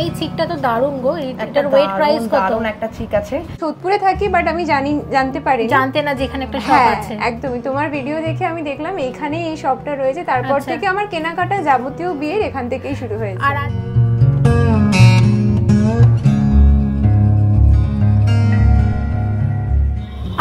এই চিকটা তো দারুণ গো। এটার ওয়েট প্রাইস কত? দারুণ একটা চিক আছে। সোদপুরে থাকি বাট আমি জানতে পারি জানতে না যে এখানে একটা শপ আছে। একদমই তোমার ভিডিও দেখে আমি দেখলাম এখানে এই শপটা রয়েছে, তারপর থেকে আমার কেনাকাটা যাবতীয় বিয়ের এখান থেকেই শুরু হয়েছে। আর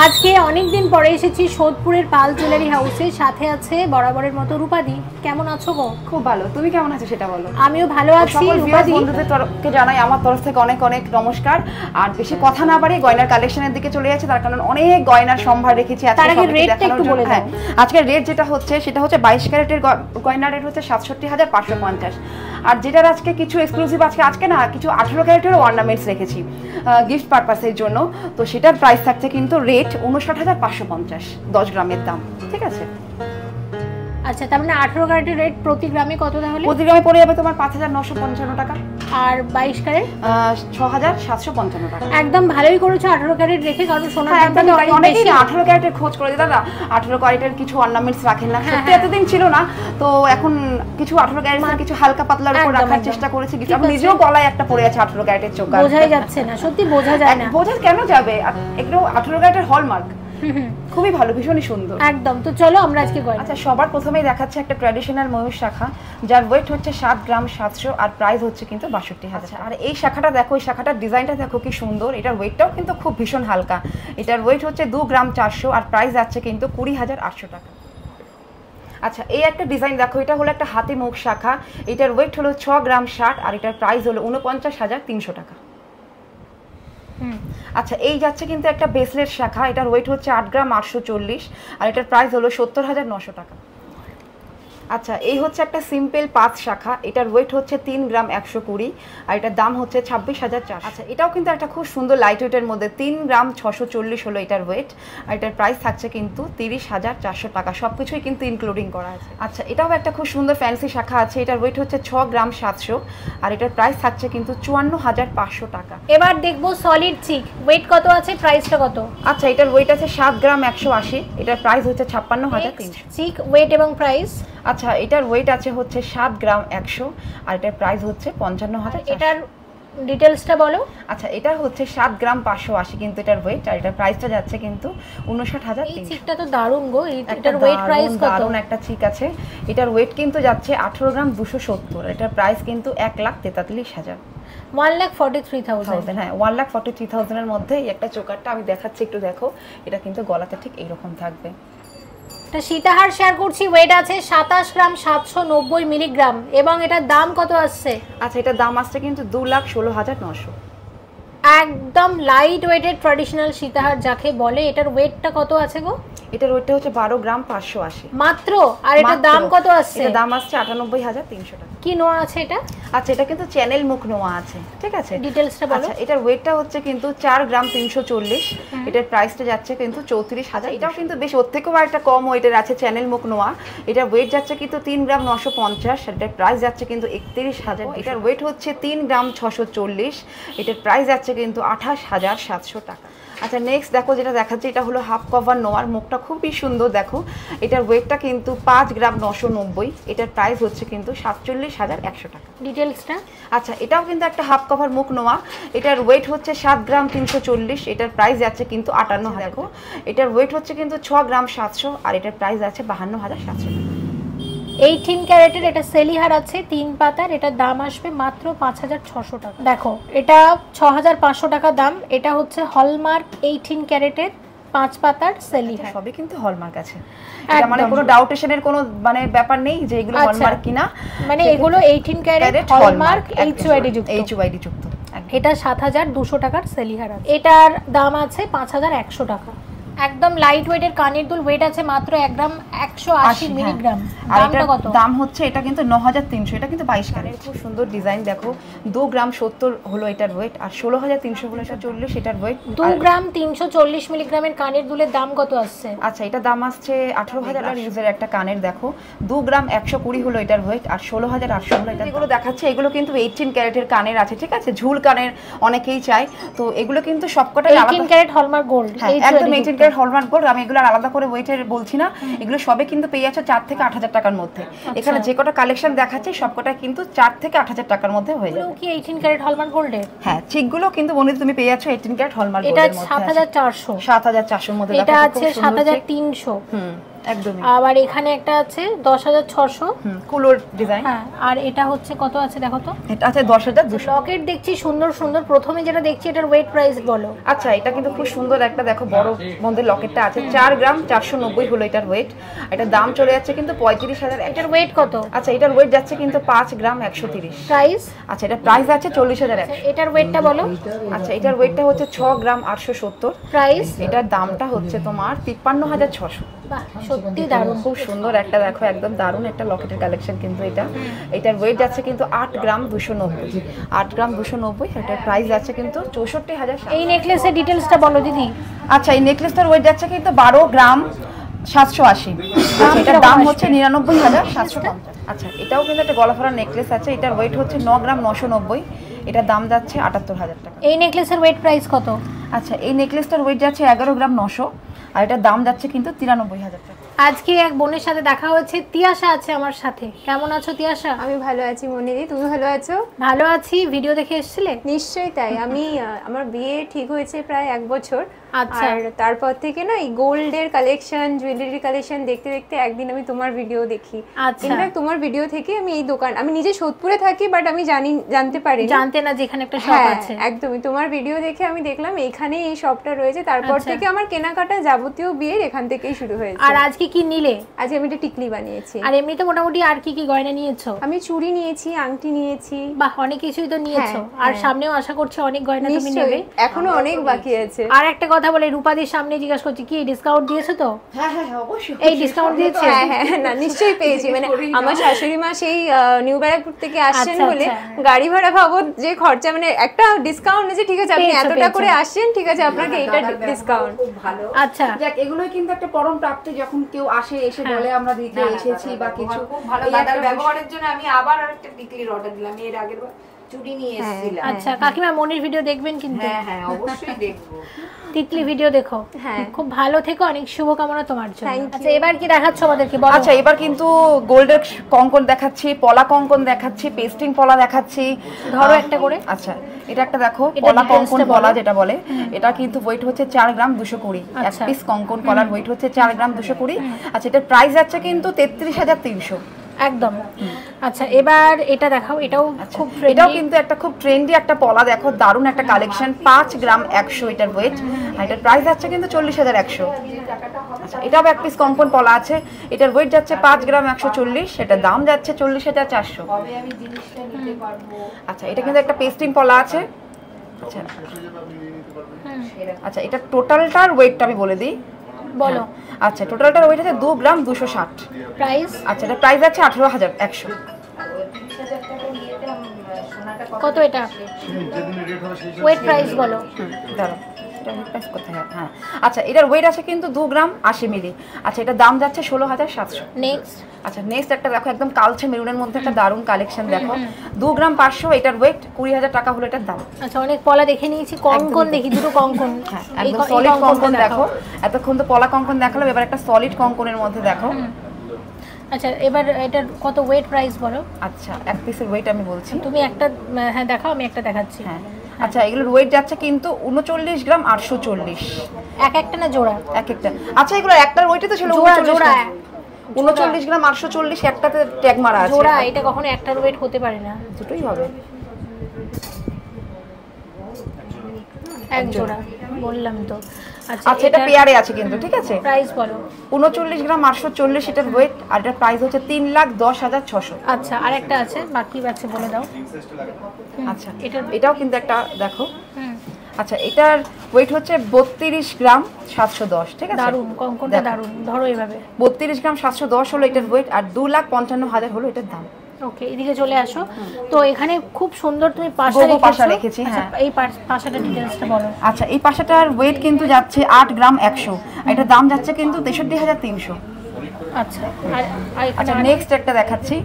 আজকে অনেকদিন পরে এসেছি সোদপুরের পাল জুয়েলারি হাউসে, সাথে আছে বরাবরের মতো রূপাদি। কেমন আছো গো? খুব ভালো, তুমি কেমন আছো সেটা বলো। আমিও ভালো আছি। রূপাদি বন্ধুদের তরফকে জানাই আমার তরফ থেকে অনেক অনেক নমস্কার। আর বেশি কথা না বাড়িয়ে গয়নার কালেকশনের দিকে চলে যাচ্ছে, তার কারণ অনেক গয়নার সম্ভার রেখেছি আজকে। তার আগে রেটটা একটু বলে দাও। আজকের রেট যেটা হচ্ছে সেটা হচ্ছে 22 ক্যারেটের গয়নার রেট হচ্ছে ৬৭,৫৫০। আর যেটার আজকে কিছু এক্সক্লুসিভ আজকে না কিছু 18 ক্যারেটের অর্নামেন্টস রেখেছি গিফট পারপাসের জন্য। তো সেটার প্রাইস থাকছে কিন্তু রেট ৫৯,৫৫০, 10 গ্রামের দাম, ঠিক আছে? আচ্ছা, তার মানে 18 ক্যারেটের রেট প্রতি গ্রামে কত তাহলে? প্রতি গ্রামে পড়ে যাবে তোমার ৫,৯৫৫ টাকা। আর 22 ক্যারেট ৬,৭৫৫ টাকা। একদম ভালোই করেছো 18 ক্যারেট রেখে, কারণ সোনার দামটা অনেকেই 18 ক্যারেটের খোঁজ করে দাদা 18 ক্যারেটের কিছু অর্নামেন্টস রাখেন না, সত্যি এতদিন ছিল না। তো এখন কিছু 18 ক্যারেটের কিছু হালকা পাতলার উপর রাখার চেষ্টা করেছি। আমি নিজেও গলায় একটা পরে আছে 18 ক্যারেটের চোখ, বোঝাই যাচ্ছে না, সত্যি বোঝা যায় না। বোঝা কেন যাবে, এগুলো 18 ক্যারেটের হলমার্ক, খুবই ভালো, ভীষণই সুন্দর একদম। তো চলো আমরা আজকে গয়না। আচ্ছা, সবার প্রথমেই দেখাচ্ছে একটা ট্র্যাডিশনাল ময়ূর শাখা, যার ওয়েট হচ্ছে 7 গ্রাম 700 আর প্রাইস হচ্ছে কিন্তু ৬২,০০০। আর এই শাখাটা দেখো, এই শাখাটার ডিজাইনটা দেখো কি সুন্দর। এটার ওয়েটটাও কিন্তু খুব ভীষণ হালকা। এটার ওয়েট হচ্ছে 2 গ্রাম 400 আর প্রাইস যাচ্ছে কিন্তু 20,৮০০ টাকা। আচ্ছা, এই একটা ডিজাইন দেখো, এটা হলো একটা হাতি মুখ শাখা। এটার ওয়েট হলো 6 গ্রাম 60 আর এটার প্রাইস হলো 49,৩০০ টাকা। আচ্ছা, এই যাচ্ছে কিন্তু একটা ব্রেসলেট শাখা। এটার ওয়েট হচ্ছে 8 গ্রাম 840 আর এটার প্রাইস হলো ৭০,৯০০ টাকা। আচ্ছা, এই হচ্ছে একটা সিম্পল 5 শাখা। এটার ওয়েট হচ্ছে 3 গ্রাম 120 আর এটার দাম হচ্ছে 26,৪০০। আচ্ছা, এটাও কিন্তু একটা খুব সুন্দর লাইট ওয়েটের মধ্যে 3 গ্রাম 640 হলো এটার ওয়েট আর এটার প্রাইস থাকছে কিন্তু 30,৪০০ টাকা। সবকিছুই কিন্তু ইনক্লুডিং করা আছে। আচ্ছা, এটাও একটা খুব সুন্দর ফ্যান্সি শাখা আছে। এটার ওয়েট হচ্ছে 6 গ্রাম 700 আর এটার প্রাইস থাকছে কিন্তু ৫৪,৫০০ টাকা। এবার দেখবো সলিড চিক, ওয়েট কত আছে, প্রাইসটা কত? আচ্ছা, এটার ওয়েট আছে 7 গ্রাম 180, এটার প্রাইস হচ্ছে ৫৬,৩০০। চিক ওয়েট এবং প্রাইস। আচ্ছা, এটার ওয়েট আছে হচ্ছে 7 গ্রাম 100 আর এটার প্রাইস হচ্ছে ৫৫,০০০। এটার ডিটেইলসটা বলো। আচ্ছা, এটা হচ্ছে 7 গ্রাম 580 কিন্তু এটার ওয়েট আর এটার প্রাইসটা যাচ্ছে কিন্তু ৫৯,৩০০। এই চিকটা তো দারুণ গো। এটার ওয়েট প্রাইস কত? দারুণ একটা চিক আছে। এটার ওয়েট কিন্তু যাচ্ছে 18 গ্রাম 270 এটার প্রাইস কিন্তু 1,43,০০০। 1,43,000। হ্যাঁ, 1,43,000 এর মধ্যে এই একটা চোকারটা আমি দেখাচ্ছি, একটু দেখো। এটা কিন্তু গলাতে ঠিক এইরকম থাকবে। এটা সীতাহার শেয়ার করছি, ওয়েট আছে 27 গ্রাম 790 মিলিগ্রাম এবং এটার দাম কত আসছে? আচ্ছা, এটার দাম আসছে কিন্তু 2,16,900। একদম লাইট ওয়েটেড ট্র্যাডিশনাল সীতাহার যাকে বলে। এটার ওয়েটটা কত আছে গো? এটার ওয়েটটা হচ্ছে 12 গ্রাম 580 মাত্র। আর এটার দাম কত আসছে? এটার দাম আসছে ৯৮,৩০০ টাকা। কি নোয়া আছে এটা? আচ্ছা, এটা কিন্তু চ্যানেল মুখ নোয়া আছে, ঠিক আছে? ডিটেইলসটা বলো। আচ্ছা, এটার ওয়েটটা হচ্ছে কিন্তু 4 গ্রাম 340 এটার প্রাইসটা যাচ্ছে কিন্তু ৩৪,০০০। এটাও কিন্তু বেশ ওর থেকেও একটা কম ওয়েটের আছে, চ্যানেল মুখ নোয়া। এটার ওয়েট যাচ্ছে কিন্তু 3 গ্রাম 950 আর এটার প্রাইস যাচ্ছে কিন্তু ৩১,০০০। এটার ওয়েট হচ্ছে 3 গ্রাম 640 এটার প্রাইস যাচ্ছে কিন্তু ২৮,৭০০ টাকা। আচ্ছা, নেক্সট দেখো যেটা দেখাচ্ছে, এটা হলো হাফ কভার নোয়ার। মুখটা খুবই সুন্দর দেখো। এটার ওয়েটটা কিন্তু 5 গ্রাম 990 এটার প্রাইস হচ্ছে কিন্তু ৪৭,১০০ টাকা। ডিটেইলসটা। আচ্ছা, এটাও কিন্তু একটা হাফ কভার মুখ নোয়া। এটার ওয়েট হচ্ছে 7 গ্রাম 340 এটার প্রাইস যাচ্ছে কিন্তু ৫৮,০০০। দেখো, এটার ওয়েট হচ্ছে কিন্তু 6 গ্রাম ৭০০ আর এটার প্রাইস আছে ৫২,৭০০ টাকা। 18 ক্যারেটের এটা সেলিহার আছে 3 পাতার, এটার দাম আসবে মাত্র ৫৬০০ টাকা। দেখো, এটা ৬৫০০ টাকা দাম। এটা হচ্ছে হলমার্ক 18 ক্যারেটের 5 পাতার সেলিহার। সবই কিন্তু হলমার্ক আছে। এটা মানে কোনো ডাউটেশনের কোনো মানে ব্যাপার নেই যে এগুলো হলমার্ক কিনা। মানে এগুলো 18 ক্যারেট হলমার্ক এইচওআইডি যুক্ত। এটা ৭২০০ টাকার সেলিহার আছে। এটার দাম আছে ৫১০০ টাকা। একদম লাইট ওয়েটের কানের দুল, ওয়েট আছে মাত্র 1 গ্রাম 180 মিলিগ্রাম। দামটা কত? দাম হচ্ছে এটা কিন্তু ৯৩০০। এটা কিন্তু 22 ক্যারেট, খুব সুন্দর ডিজাইন দেখো। 2 গ্রাম ৭০ হলো এটার ওয়েট আর ১৬,৩০০ হলো 40 এটার ওয়েট। 2 গ্রাম ৩৪০ মিলিগ্রামের কানের দুলের দাম কত আসছে? আচ্ছা, এটা দাম আসছে ১৮,০০০ ইউজের একটা কানের দেখো। 2 গ্রাম ১২০ হলো এটার ওয়েট আর ১৬,৮০০ হলো এটা। এগুলো দেখাচ্ছে, এগুলো কিন্তু 18 ক্যারেটের কানের আছে, ঠিক আছে? ঝুল কানের অনেকেই চায়, তো এগুলো কিন্তু সবকটাই 18 ক্যারেট হলমার্ক গোল্ড। একদম 18 ক্যারেট ক্যারেট হলমার্ক গোল্ড, আমি এগুলো আলাদা করে ওয়েটের বলছি না, এগুলো সবে কিন্তু পেয়ে যাচ্ছে 4 থেকে 8,000 টাকার মধ্যে। এখানে যে কটা কালেকশন দেখাচ্ছে সবকটা কিন্তু 4 থেকে 8,000 টাকার মধ্যে হয়ে যাবে। কি 18 ক্যারেট হলমার্ক গোল্ডের? হ্যাঁ, চিকগুলো কিন্তু বন্ধু তুমি পেয়ে যাচ্ছ 18 ক্যারেট হলমার্ক গোল্ডের মধ্যে। এটা 7400, 7400 এর মধ্যে এটা আছে 7300। একদমই। আবার এখানে একটা আছে 10600, কুলোর ডিজাইন। হ্যাঁ, আর এটা হচ্ছে কত আছে দেখো তো? এটা আছে 10,200। লকেট দেখছি সুন্দর সুন্দর। প্রথমে যেটা দেখছি এটার ওয়েট প্রাইস বলো। আচ্ছা, এটা কিন্তু খুব সুন্দর একটা দেখো বড় বন্ধের লকেটটা আছে, 4 গ্রাম 490 হলো এটার ওয়েট। এটার দাম চলে যাচ্ছে কিন্তু 35,000। এটার ওয়েট কত? আচ্ছা, এটার ওয়েট যাচ্ছে কিন্তু 5 গ্রাম 130। প্রাইস? আচ্ছা, এটা প্রাইস আছে 40,000। এটার ওয়েটটা বলো। আচ্ছা, এটার ওয়েটটা হচ্ছে 6 গ্রাম 870। প্রাইস? এটার দামটা হচ্ছে তোমার 53,600। বাহ, সত্যি দারুণ, খুব সুন্দর একটা দেখো, একদম দারুণ একটা লকেটের কালেকশন কিন্তু এটা। এটার ওয়েট যাচ্ছে কিন্তু 8 গ্রাম 290। 8 গ্রাম 290। এটার প্রাইস যাচ্ছে কিন্তু 64,000। এই নেকলেসের ডিটেইলসটা বলো দিদি। আচ্ছা, এই নেকলেসটার ওয়েট যাচ্ছে কিন্তু 12 গ্রাম 780। এটার দাম হচ্ছে 99,750। আচ্ছা, এটাও কিন্তু একটা গলাফারা নেকলেস আছে, এটার ওয়েট হচ্ছে 9 গ্রাম 990। এটার দাম যাচ্ছে 78,000 টাকা। এই নেকলেসের ওয়েট প্রাইস কত? আচ্ছা, এই নেকলেসটার ওয়েট যাচ্ছে 11 গ্রাম 900, আর এটার দাম যাচ্ছে কিন্তু 93,000 টাকা। আজকে এক বোনের সাথে দেখা হয়েছে, তিয়াশা আছে আমার সাথে। কেমন আছো তিয়াশা? আমি ভালো আছি মনিদি, তুমি ভালো আছো? ভালো আছি। ভিডিও দেখে এসেছিলে? নিশ্চয়ই তাই। আমি আমার বিয়ে ঠিক হয়েছে প্রায় 1 বছর। আচ্ছা। আর তারপর থেকে না এই গোল্ডের কালেকশন, জুয়েলারি কালেকশন দেখতে দেখতে একদিন আমি তোমার ভিডিও দেখি। আচ্ছা। ইনফ্যাক্ট তোমার ভিডিও থেকে আমি এই দোকান, আমি নিজে সোদপুরে থাকি বাট আমি জানতে পারি জানতে না যেখানে একটা শপ আছে। একদমই তোমার ভিডিও দেখে আমি দেখলাম এইখানে এই শপটা রয়েছে। তারপর থেকে আমার কেনাকাটা যাবতীয় বিয়ের এখান থেকেই শুরু হয়েছে। আর আজকে কি নিলে? আজকে আমি একটা টিকলি বানিয়েছি। আর এমনিতে মোটামুটি আর কি কি গয়না নিয়েছো? আমি চুড়ি নিয়েছি, আংটি নিয়েছি। বাহ, অনেক কিছুই তো নিয়েছো। আর সামনেও আশা করছি অনেক গয়না তুমি নেবে। এখনো অনেক বাকি আছে। আর একটা কথা বলে, রূপাদির সামনে জিজ্ঞাসা করছি, কি ডিসকাউন্ট দিয়েছো তো? হ্যাঁ হ্যাঁ অবশ্যই। এই ডিসকাউন্ট দিয়েছে? হ্যাঁ হ্যাঁ, না নিশ্চয়ই পেয়েছি। মানে আমার শাশুড়ি মা সেই নিউ ব্যারাকপুর থেকে আসছেন বলে গাড়ি ভাড়া ভাবো যে খরচা, মানে একটা ডিসকাউন্ট আছে। ঠিক আছে, আপনি এতটা করে আসছেন, ঠিক আছে আপনাকে এটা ডিসকাউন্ট। খুব ভালো। আচ্ছা, যাক, এগুলোই কিন্তু একটা পরম প্রাপ্তি, যখন কেউ আসে এসে বলে আমরা দিতে এসেছি বা কিছু। খুব ভালো, দাদার ব্যবহারের জন্য আমি আবার আরেকটা টিকলির অর্ডার দিলাম। এর আগের বার চুড়ি নিয়ে এসেছিলাম। আচ্ছা কাকিমা, মনির ভিডিও দেখবেন কিন্তু। হ্যাঁ হ্যাঁ, অবশ্যই দেখবো। তিতলি ভিডিও দেখো। হ্যাঁ, খুব ভালো থেকো, অনেক শুভকামনা তোমার জন্য। আচ্ছা, এবার কি দেখাচ্ছ আমাদেরকে বলো। আচ্ছা, এবার কিন্তু গোল্ডের কঙ্কন দেখাচ্ছি, পলা কঙ্কন দেখাচ্ছি, পেস্টিং পলা দেখাচ্ছি। ধরো একটা করে। আচ্ছা, এটা একটা দেখো পলা কঙ্কন পলা যেটা বলে, এটা কিন্তু ওয়েট হচ্ছে 4 গ্রাম 220। এক পিস কঙ্কন পলার ওয়েট হচ্ছে 4 গ্রাম 220। আচ্ছা, এটার প্রাইস যাচ্ছে কিন্তু 33,300 একদম। আচ্ছা, এবার এটা দেখাও। এটাও খুব ট্রেন্ডি। এটাও কিন্তু একটা খুব ট্রেন্ডি একটা পলা, দেখো দারুণ একটা কালেকশন। 5 গ্রাম 100 এটার ওয়েট, আর এটার প্রাইস যাচ্ছে কিন্তু 40,100। আচ্ছা, এটাও এক পিস কঙ্কন পলা আছে, এটার ওয়েট যাচ্ছে 5 গ্রাম 140, এটার দাম যাচ্ছে 40,400। আচ্ছা, এটা কিন্তু একটা পেস্টিং পলা আছে। আচ্ছা আচ্ছা, এটা টোটালটার ওয়েটটা আমি বলে দিই। বলো। আচ্ছা, টোটালটার ওয়েট আছে 2 গ্রাম 260। প্রাইস? আচ্ছা, এটা প্রাইস আছে 18,100। কত এটা? ওয়েট প্রাইস বলো। দাঁড়াও, এটা ওয়েট প্রাইস কোথায়? হ্যাঁ, আচ্ছা, এটার ওয়েট আছে কিন্তু 2 গ্রাম 80 মিলি। আচ্ছা, এটার দাম যাচ্ছে 16,700। নেক্সট। আচ্ছা, নেক্সট একটা দেখো, একদম কালচে মেরুনের মধ্যে একটা দারুণ কালেকশন দেখো। 2 গ্রাম 500, এটার ওয়েট 20,000 টাকা হলো এটার দাম। আচ্ছা, অনেক পলা দেখে নিয়েছি, কঙ্কন দেখি, দুটো কঙ্কন। হ্যাঁ, একদম সলিড কঙ্কন দেখো। এতক্ষণ তো পলা কঙ্কন দেখালাম, এবার একটা সলিড কঙ্কনের মধ্যে দেখো। আচ্ছা, এবার এটার কত ওয়েট প্রাইস বলো। আচ্ছা, এক পিসের ওয়েট আমি বলছি। তুমি একটা, হ্যাঁ দেখাও, আমি একটা দেখাচ্ছি। হ্যাঁ, আচ্ছা, এগুলোর ওয়েট যাচ্ছে কিন্তু 39 গ্রাম 840। এক একটা না জোড়া? এক একটা। আচ্ছা, এগুলো একটার ওয়েটে তো ছিল জোড়া 39 গ্রাম 840, একটাতে ট্যাগ মারা আছে। জোড়া, এটা কখনো একটার ওয়েট হতে পারে না। দুটোই হবে এক জোড়া, বললাম তো। আচ্ছা, এটা পেয়ারে আছে কিন্তু, ঠিক আছে। প্রাইস বলো। 39 গ্রাম 840 এটার ওয়েট, আর এটার প্রাইস হচ্ছে 3,10,600। আচ্ছা, আর একটা আছে, বাকি আছে বলে দাও। আচ্ছা, এটাও কিন্তু একটা দেখো। আচ্ছা, এটার ওয়েট হচ্ছে 32 গ্রাম 710, ঠিক আছে। দারুন, কঙ্কনটা দারুন। ধরো এভাবে। 32 গ্রাম 710 হলো এটার ওয়েট, আর 2,55,000 হলো এটার দাম। ওকে, এদিকে চলে আসো। তো এখানে খুব সুন্দর তুমি পাশা রেখেছি। হ্যাঁ, এই পাশাটা ডিটেইলসটা বলো। আচ্ছা, এই পাশাটার ওয়েট কিন্তু যাচ্ছে 8 গ্রাম 100, এটার দাম যাচ্ছে কিন্তু 63,300। আচ্ছা আর আচ্ছা নেক্সট একটা দেখাচ্ছি,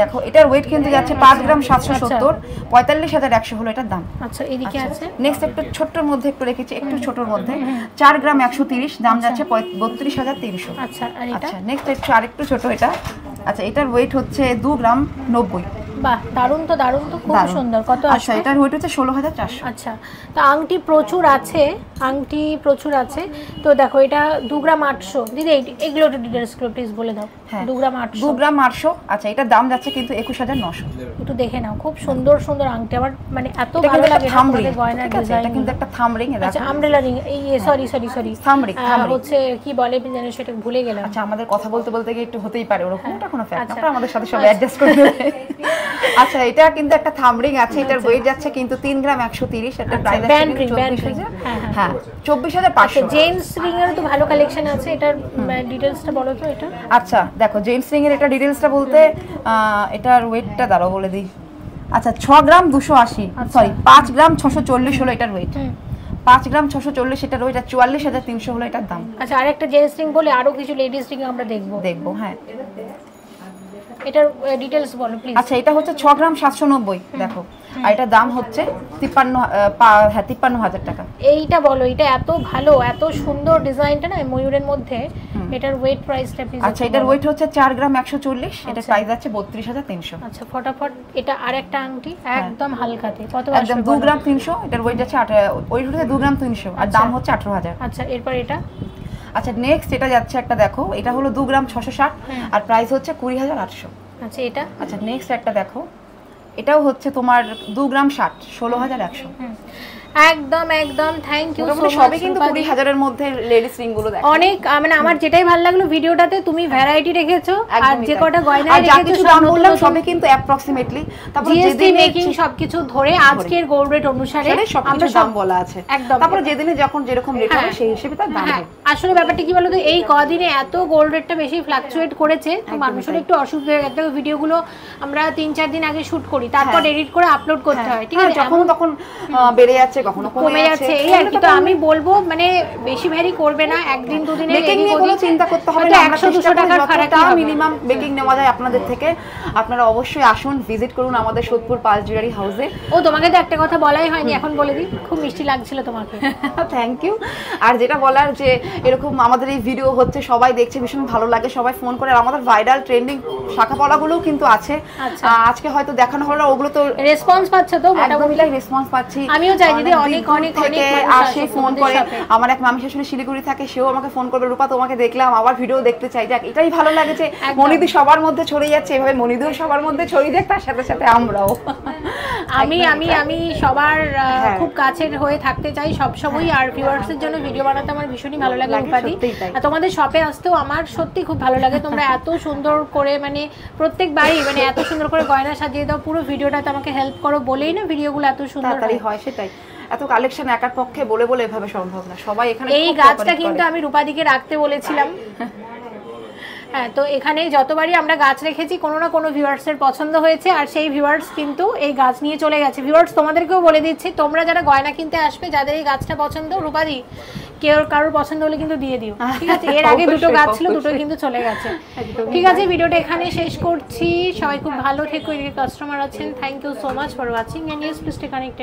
দেখো এটার ওয়েট কিন্তু যাচ্ছে 5 গ্রাম 770, 45,100 হলো এটার দাম। আচ্ছা এদিকে আছে নেক্সট একটা ছোট্টর মধ্যে একটু রেখেছি, একটু ছোটর মধ্যে 4 গ্রাম 130, দাম যাচ্ছে 32,300। আচ্ছা আর এটা আচ্ছা নেক্সট একটু আরেকটু ছোট এটা, আচ্ছা এটার ওয়েট হচ্ছে 2 গ্রাম 90। বাহ দারুণ তো খুব সুন্দর। কত আচ্ছা এটার ওয়েট হচ্ছে 16,400। আচ্ছা তো আংটি প্রচুর আছে, তো দেখো এটা 2 গ্রাম 800। দিদি এগুলো একটু ডিটেইলসগুলো প্লিজ বলে দাও। 2 গ্রাম 800, 2 গ্রাম 800। আচ্ছা এটার দাম যাচ্ছে কিন্তু 21,900। একটু দেখে নাও, খুব সুন্দর সুন্দর আংটি, আমার মানে এত ভালো লাগে তোমাদের গয়নার ডিজাইন। এটা কিন্তু একটা থাম রিং। আচ্ছা আমব্রেলা রিং, এই সরি থাম রিং হচ্ছে কি বলে জানি সেটা ভুলে গেলাম। আচ্ছা আমাদের কথা বলতে বলতে গিয়ে একটু হতেই পারে, ওরকম ওটা কোনো ফ্যাক্ট না, আমাদের সাথে সব অ্যাডজাস্ট করে দেবে। আচ্ছা এটা কিন্তু একটা থাম রিং আছে, এটার ওয়েট যাচ্ছে কিন্তু 3 গ্রাম 130, এটা প্রাইস আছে 24,000। হ্যাঁ 24,500। জেন্টস রিং এর তো ভালো কালেকশন আছে, এটার ডিটেইলসটা বলো তো এটা। আচ্ছা দেখো জেন্টস রিং এর এটা ডিটেইলসটা বলতে এটার ওয়েটটা দাঁড়াও বলে দিই। আচ্ছা 6 গ্রাম 280, সরি 5 গ্রাম 640 হলো এটার ওয়েট। 5 গ্রাম 640 এটার ওয়েট, 44,300 হলো এটার দাম। আচ্ছা আরেকটা জেন্টস রিং বলে আরো কিছু লেডিস রিং আমরা দেখবো। হ্যাঁ এটার ডিটেইলস বলো প্লিজ। আচ্ছা এটা হচ্ছে 6 গ্রাম 790, দেখো আর এটার দাম হচ্ছে 53,000 টাকা। এইটা বলো, এটা এত ভালো এত সুন্দর ডিজাইনটা না ময়ূরের মধ্যে, এটার ওয়েট প্রাইসটা প্লিজ। আচ্ছা এটার ওয়েট হচ্ছে 4 গ্রাম 140, এটা প্রাইস আছে 32,300। আচ্ছা ফটাফট এটা আরেকটা আংটি একদম হালকাতে, কত আসবে? একদম 2 গ্রাম 300, এটার ওয়েট যাচ্ছে ওয়েট হচ্ছে 2 গ্রাম 300 আর দাম হচ্ছে 18,000। আচ্ছা এরপর এটা। আচ্ছা নেক্সট এটা যাচ্ছে একটা, দেখো এটা হলো 2 গ্রাম 660 আর প্রাইস হচ্ছে 20,800। আচ্ছা এটা। আচ্ছা নেক্সট একটা দেখো, এটাও হচ্ছে তোমার 2 গ্রাম 60, 16,100। একদম থ্যাংক ইউ সো মাচ। সবই কিন্তু 20,000 এর মধ্যে লেডিস রিং গুলো দেখো। অনেক মানে আমার যেটাই ভালো লাগলো ভিডিওটাতে, তুমি ভ্যারাইটি রেখেছো আর যে কটা গয়না রেখেছো দাম বললাম সবই কিন্তু অ্যাপ্রক্সিমেটলি, তারপর জিএসটি মেকিং সবকিছু ধরে আজকের গোল্ড রেট অনুসারে আমরা দাম বলা আছে একদম। তারপর যেদিনে যখন যেরকম রেট হবে সেই হিসেবে তার দাম হবে। আসলে ব্যাপারটা কি বলতো, এই কদিনে এত গোল্ড রেটটা বেশি ফ্লাকচুয়েট করেছে, তো মানুষের একটু অসুবিধা হয়ে গেছে। ভিডিওগুলো আমরা 3-4 দিন আগে শুট করি, তারপর এডিট করে আপলোড করতে হয়, ঠিক আছে? যখন তখন বেড়ে যাচ্ছে, কখনো কমে যাচ্ছে, এই আর কি। তো আমি বলবো মানে বেশি ভ্যারি করবে না, একদিন দুদিনে মেকিং নিয়ে কোনো চিন্তা করতে হবে না। 100-200 টাকার ফারাক মিনিমাম মেকিং নেওয়া যায় আপনাদের থেকে। আপনারা অবশ্যই আসুন, ভিজিট করুন আমাদের সোদপুর পাল জুয়েলারি হাউসে। ও তোমাকে তো একটা কথা বলাই হয়নি, এখন বলে দিই, খুব মিষ্টি লাগছিল তোমাকে। Thank you. আর যেটা বলার যে এরকম আমাদের এই ভিডিও হচ্ছে, সবাই দেখছে, ভীষণ ভালো লাগে, সবাই ফোন করে। আর আমাদের ভাইরাল ট্রেন্ডিং শাখা পলাগুলোও কিন্তু আছে, আজকে হয়তো দেখানো হলো, ওগুলো তো রেসপন্স পাচ্ছে, তো মোটামুটি রেসপন্স পাচ্ছি। আমিও চাই যদি অনেক অনেক অনেক আসে ফোন করে। আমার এক মামি শাশুড়ি শিলিগুড়ি থাকে, সেও আমাকে ফোন করবে, রূপা তোমাকে দেখলাম, আবার ভিডিও দেখতে চাই। যাক এটাই ভালো লাগে যে মনিদি সবার মধ্যে ছড়িয়ে যাচ্ছে, এভাবে মনিদিও সবার মধ্যে ছড়িয়ে যাক, তার সাথে সাথে আমরাও। আমি সবার খুব কাছের হয়ে থাকতে চাই সবসময়, আর ভিউয়ার্সের জন্য ভিডিও বানাতে আমার ভীষণই ভালো লাগে রূপাদি। আর তোমাদের শপে আসতেও আমার সত্যি খুব ভালো লাগে, তোমরা এত সুন্দর করে মানে প্রত্যেকবারই মানে এত সুন্দর করে গয়না সাজিয়ে দাও, পুরো ভিডিওটাতে আমাকে হেল্প করো বলেই না ভিডিওগুলো এত সুন্দর হয়। সেটাই, এত কালেকশন একার পক্ষে বলে এভাবে সম্ভব না, সবাই এখানে। এই গাছটা কিন্তু আমি রূপাদিকে রাখতে বলেছিলাম। হ্যাঁ, তো এখানে যতবারই আমরা গাছ রেখেছি কোনো না কোনো ভিউয়ার্সের পছন্দ হয়েছে, আর সেই ভিউয়ার্স কিন্তু এই গাছ নিয়ে চলে গেছে। ভিউয়ার্স তোমাদেরকেও বলে দিচ্ছি, তোমরা যারা গয়না কিনতে আসবে, যাদের এই গাছটা পছন্দ, রূপাদি কারোর পছন্দ হলে কিন্তু দিয়ে দিও, ঠিক আছে? এর আগে দুটো গাছ ছিল, দুটো কিন্তু চলে গেছে। ঠিক আছে, ভিডিওটা এখানে শেষ করছি। সবাই খুব ভালো থেকো, কাস্টমার আছেন। Thank you so much for watching and yes please stay connected.